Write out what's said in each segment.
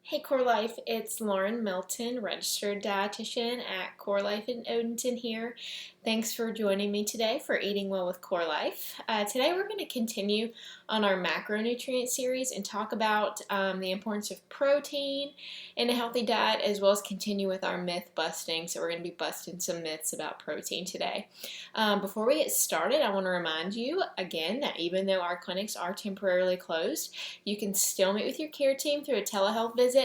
Hey Core Life, it's Lauren Melton, registered dietitian at Core Life in Odenton here. Thanks for joining me today for Eating Well with Core Life. Today we're going to continue on our macronutrient series and talk about the importance of protein in a healthy diet, as well as continue with our myth busting. So we're going to be busting some myths about protein today. Before we get started, I want to remind you again that even though our clinics are temporarily closed, you can still meet with your care team through a telehealth visit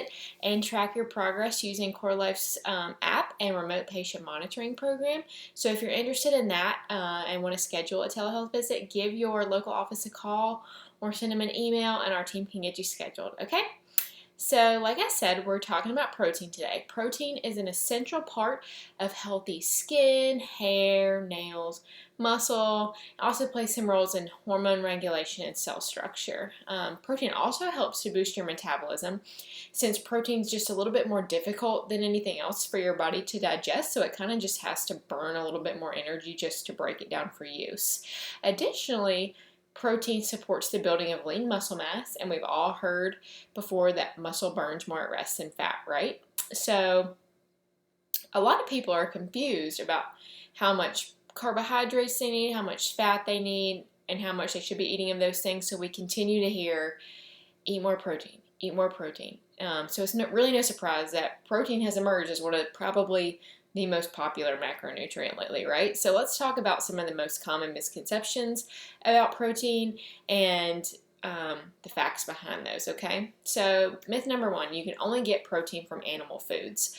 and track your progress using Core Life's app and remote patient monitoring program. So if you're interested in that and want to schedule a telehealth visit, give your local office a call or send them an email and our team can get you scheduled, okay? So, like I said, we're talking about protein today. Protein is an essential part of healthy skin, hair, nails, muscle. It also plays some roles in hormone regulation and cell structure. Protein also helps to boost your metabolism, since protein is just a little bit more difficult than anything else for your body to digest, so it kind of just has to burn a little bit more energy just to break it down for use. Additionally, protein supports the building of lean muscle mass, and we've all heard before that muscle burns more at rest than fat, right? So a lot of people are confused about how much carbohydrates they need, how much fat they need, and how much they should be eating of those things. So we continue to hear, eat more protein, eat more protein. So it's really no surprise that protein has emerged as one of probably the most popular macronutrient lately, right? So let's talk about some of the most common misconceptions about protein and the facts behind those, okay? So myth number one, you can only get protein from animal foods,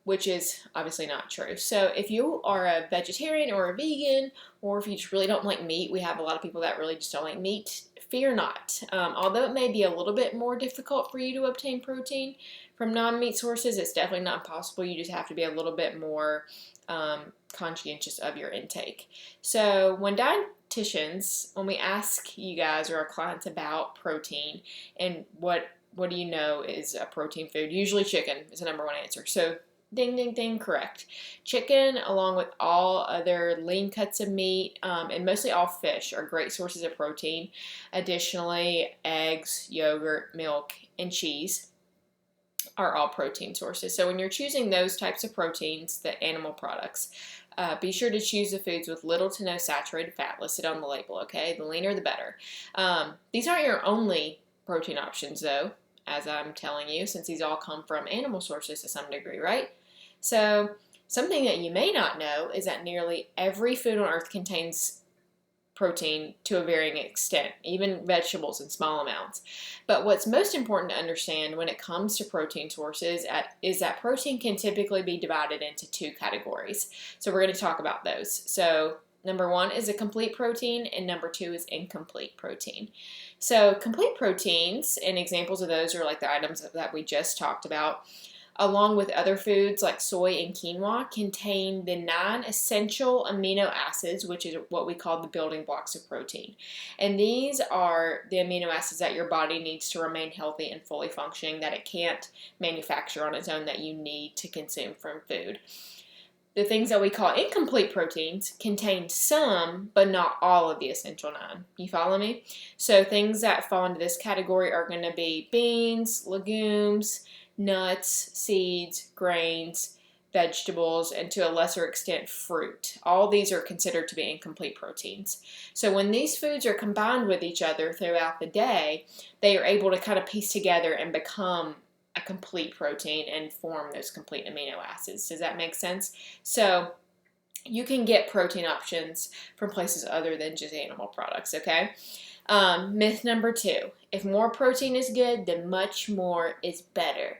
which is obviously not true. So if you are a vegetarian or a vegan, or if you just really don't like meat, we have a lot of people that really just don't like meat, fear not. Although it may be a little bit more difficult for you to obtain protein from non-meat sources, it's definitely not impossible. You just have to be a little bit more conscientious of your intake. So when when we ask you guys or our clients about protein and what do you know is a protein food, usually chicken is the number one answer. So ding, ding, ding, correct. Chicken, along with all other lean cuts of meat, and mostly all fish, are great sources of protein. Additionally, eggs, yogurt, milk, and cheese are all protein sources. So when you're choosing those types of proteins, the animal products, be sure to choose the foods with little to no saturated fat listed on the label, okay? The leaner, the better. These aren't your only protein options, though, as I'm telling you, since these all come from animal sources to some degree, right? So something that you may not know is that nearly every food on earth contains protein to a varying extent, even vegetables in small amounts. But what's most important to understand when it comes to protein sources is that protein can typically be divided into two categories. So we're going to talk about those. So number one is a complete protein, and number two is incomplete protein. So complete proteins, and examples of those are like the items that we just talked about, along with other foods like soy and quinoa, contain the 9 essential amino acids, which is what we call the building blocks of protein. And these are the amino acids that your body needs to remain healthy and fully functioning, that it can't manufacture on its own, that you need to consume from food. The things that we call incomplete proteins contain some, but not all of the essential 9. You follow me? So things that fall into this category are going to be beans, legumes, nuts, seeds, grains, vegetables, and to a lesser extent fruit. All these are considered to be incomplete proteins. So when these foods are combined with each other throughout the day, they are able to kind of piece together and become a complete protein and form those complete amino acids. Does that make sense? So you can get protein options from places other than just animal products, okay? Myth number two, if more protein is good, then much more is better.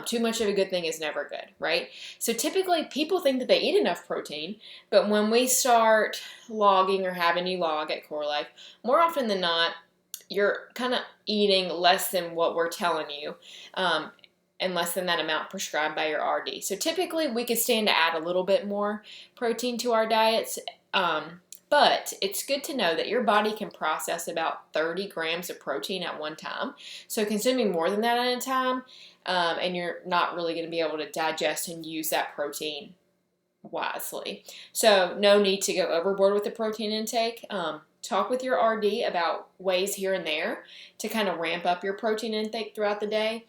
Too much of a good thing is never good, right? So typically people think that they eat enough protein, but when we start logging or having you log at Core Life, more often than not, you're kind of eating less than what we're telling you, and less than that amount prescribed by your RD. So typically we could stand to add a little bit more protein to our diets, but it's good to know that your body can process about 30 grams of protein at one time. So consuming more than that at a time, and you're not really going to be able to digest and use that protein wisely. So no need to go overboard with the protein intake. Talk with your RD about ways here and there to kind of ramp up your protein intake throughout the day.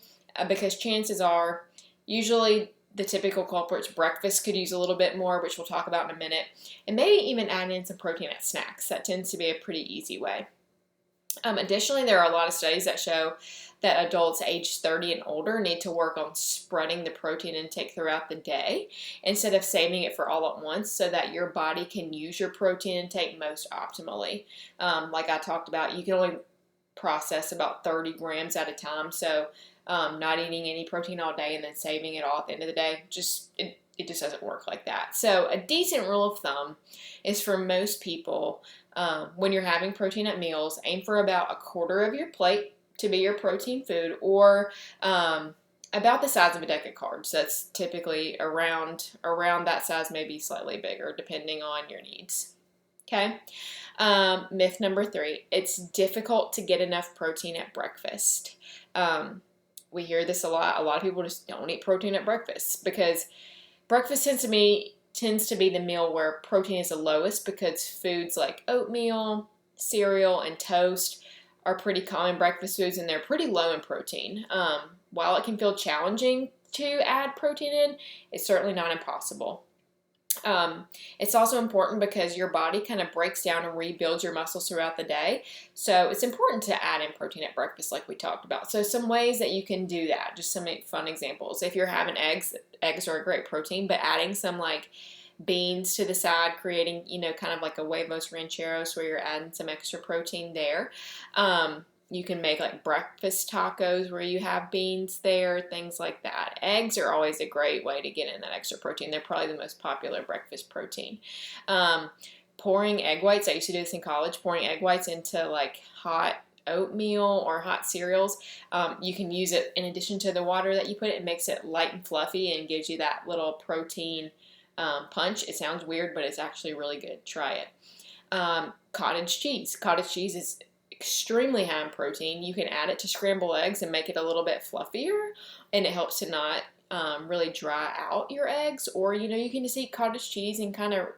because chances are, usually the typical culprits, breakfast could use a little bit more, which we'll talk about in a minute, and maybe even add in some protein at snacks. That tends to be a pretty easy way. Additionally, there are a lot of studies that show that adults age 30 and older need to work on spreading the protein intake throughout the day instead of saving it for all at once so that your body can use your protein intake most optimally. Like I talked about, you can only process about 30 grams at a time, so not eating any protein all day and then saving it all at the end of the day, it just doesn't work like that. So a decent rule of thumb is for most people, when you're having protein at meals, aim for about a quarter of your plate to be your protein food, or about the size of a deck of cards. That's typically around that size, maybe slightly bigger, depending on your needs. Okay. Myth number 3, it's difficult to get enough protein at breakfast. We hear this a lot. A lot of people just don't eat protein at breakfast because breakfast tends to be the meal where protein is the lowest, because foods like oatmeal, cereal, and toast are pretty common breakfast foods, and they're pretty low in protein. While it can feel challenging to add protein in, it's certainly not impossible. It's also important because your body kind of breaks down and rebuilds your muscles throughout the day. So it's important to add in protein at breakfast like we talked about. So some ways that you can do that, just some fun examples. If you're having eggs are a great protein, but adding some like beans to the side, creating, kind of like a huevos rancheros where you're adding some extra protein there. You can make like breakfast tacos where you have beans there, things like that. Eggs are always a great way to get in that extra protein. They're probably the most popular breakfast protein. Pouring egg whites, I used to do this in college, pouring egg whites into like hot oatmeal or hot cereals. You can use it in addition to the water that you put it. It makes it light and fluffy and gives you that little protein punch. It sounds weird, but it's actually really good. Try it. Cottage cheese. Cottage cheese is extremely high in protein. You can add it to scrambled eggs and make it a little bit fluffier, and it helps to not really dry out your eggs. Or, you can just eat cottage cheese and kind of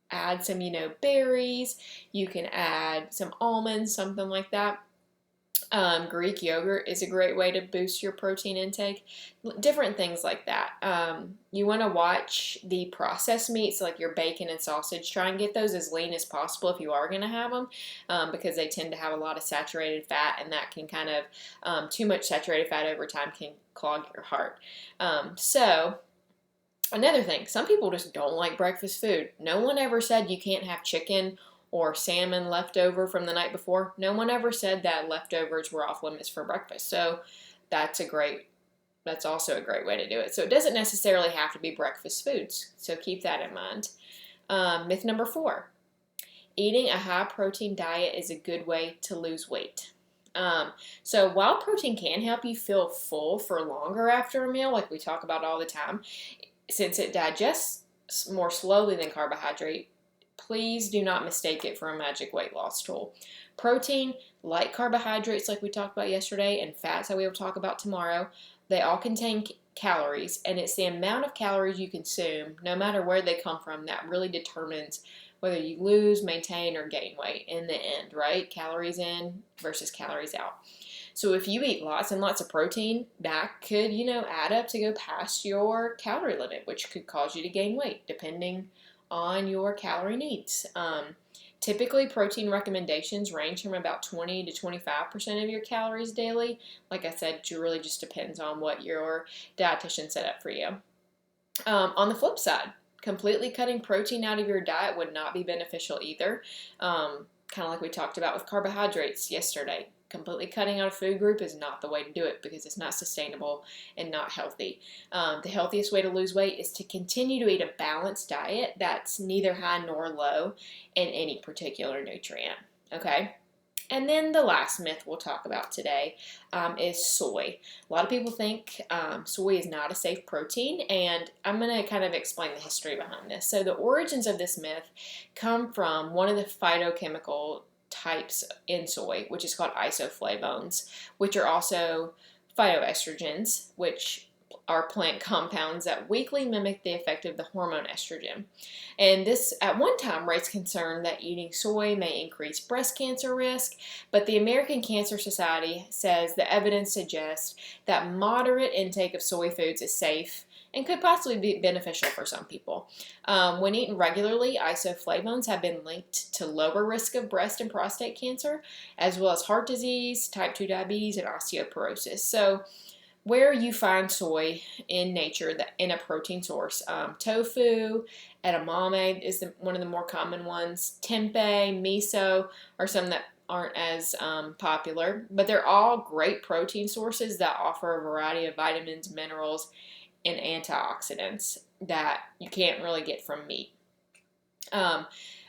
add some, berries. You can add some almonds, something like that. Greek yogurt is a great way to boost your protein intake. Different things like that. You want to watch the processed meats like your bacon and sausage. Try and get those as lean as possible if you are going to have them, because they tend to have a lot of saturated fat, and that can kind of, too much saturated fat over time can clog your heart. So another thing, some people just don't like breakfast food. No one ever said you can't have chicken or salmon left over from the night before. No one ever said that leftovers were off limits for breakfast. So that's also a great way to do it. So it doesn't necessarily have to be breakfast foods. So keep that in mind. Myth number 4, eating a high protein diet is a good way to lose weight. So while protein can help you feel full for longer after a meal, like we talk about all the time, since it digests more slowly than carbohydrate, please do not mistake it for a magic weight loss tool. Protein, like carbohydrates like we talked about yesterday, and fats that we will talk about tomorrow, they all contain calories, and it's the amount of calories you consume, no matter where they come from, that really determines whether you lose, maintain, or gain weight in the end, right? Calories in versus calories out. So if you eat lots and lots of protein, that could, add up to go past your calorie limit, which could cause you to gain weight, depending on your calorie needs. Typically, protein recommendations range from about 20 to 25% of your calories daily. Like I said, it really just depends on what your dietitian set up for you. On the flip side, completely cutting protein out of your diet would not be beneficial either. Kind of like we talked about with carbohydrates yesterday. Completely cutting out a food group is not the way to do it because it's not sustainable and not healthy. The healthiest way to lose weight is to continue to eat a balanced diet that's neither high nor low in any particular nutrient. Okay? And then the last myth we'll talk about today is soy. A lot of people think soy is not a safe protein, and I'm going to kind of explain the history behind this. So the origins of this myth come from one of the phytochemical types in soy, which is called isoflavones, which are also phytoestrogens, which are plant compounds that weakly mimic the effect of the hormone estrogen. And this, at one time, raised concern that eating soy may increase breast cancer risk, but the American Cancer Society says the evidence suggests that moderate intake of soy foods is safe and could possibly be beneficial for some people. When eaten regularly, isoflavones have been linked to lower risk of breast and prostate cancer, as well as heart disease, type 2 diabetes, and osteoporosis. So where you find soy in nature in a protein source. Tofu, edamame is one of the more common ones. Tempeh, miso are some that aren't as popular, but they're all great protein sources that offer a variety of vitamins, minerals, and antioxidants that you can't really get from meat.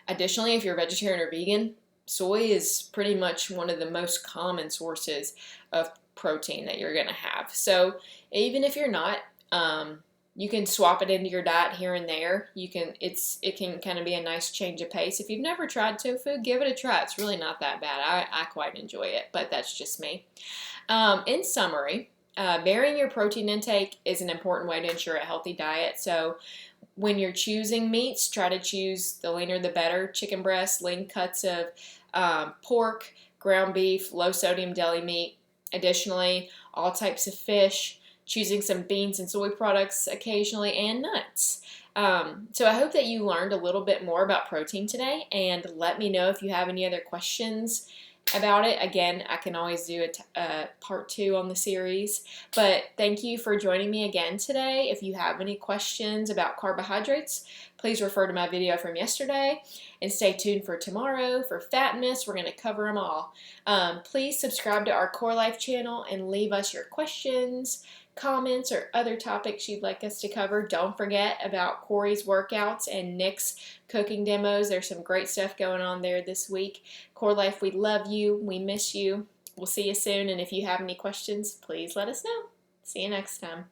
Additionally, if you're vegetarian or vegan, soy is pretty much one of the most common sources of protein that you're going to have. So even if you're not, you can swap it into your diet here and there. It can kind of be a nice change of pace. If you've never tried tofu, give it a try. It's really not that bad. I quite enjoy it, but that's just me. In summary, varying your protein intake is an important way to ensure a healthy diet. So when you're choosing meats, try to choose the leaner the better. Chicken breast, lean cuts of pork, ground beef, low sodium deli meat. Additionally, all types of fish, choosing some beans and soy products occasionally, and nuts. So I hope that you learned a little bit more about protein today, and let me know if you have any other questions about it. Again, I can always do a part 2 on the series, but thank you for joining me again today. If you have any questions about carbohydrates, please refer to my video from yesterday, and stay tuned for tomorrow for fat myths. We're going to cover them all. Please subscribe to our Core Life channel and leave us your questions, comments, or other topics you'd like us to cover. Don't forget about Corey's workouts and Nick's cooking demos. There's some great stuff going on there this week. Core Life, we love you. We miss you. We'll see you soon. And if you have any questions, please let us know. See you next time.